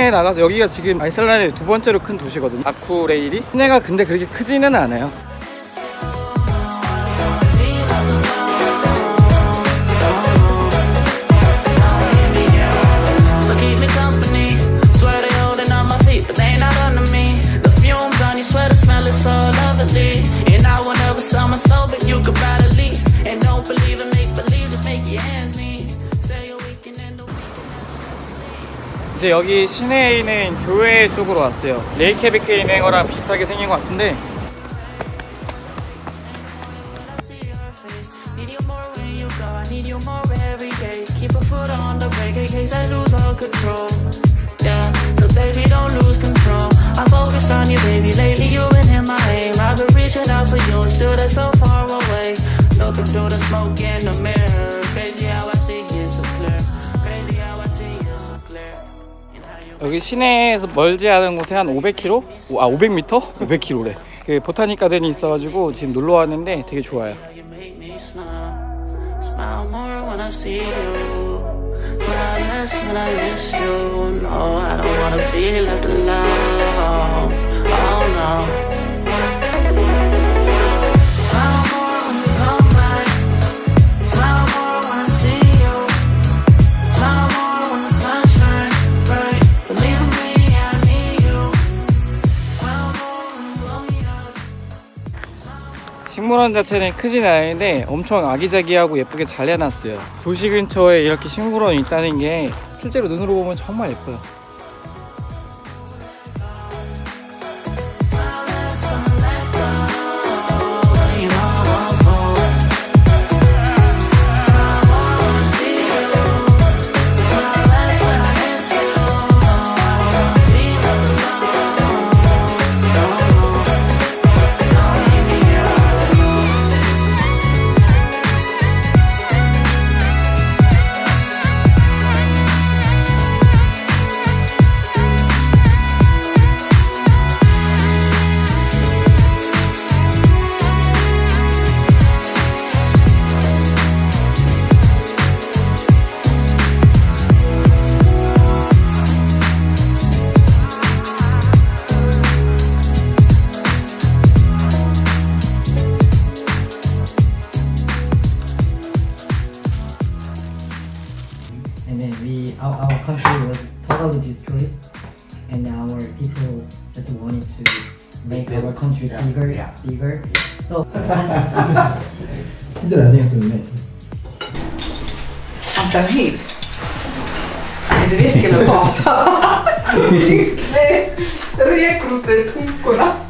시내에 나가서 여기가 지금 아이슬란드의 두 번째로 큰 도시거든요. 아쿠레이리. 시내가 근데 그렇게 크지는 않아요. 이제 여기 시내에 있는 교회 쪽으로 왔어요. 레이케비크에 있는 거랑 비슷하게 생긴 것 같은데 여기 시내에서 멀지 않은 곳에 한 500km? 500m? 500km래. 그 보타닉 가든이 있어가지고 지금 놀러 왔는데 되게 좋아요. 식물원 자체는 크진 않은데 엄청 아기자기하고 예쁘게 잘 해놨어요. 도시 근처에 이렇게 식물원이 있다는 게 실제로 눈으로 보면 정말 예뻐요. And then our country was totally destroyed, and our people just wanted to make our country bigger. So Inte det jag tog med. Anton Hill. Är det virkelig å prate? Virkelig reker opp i tunkene.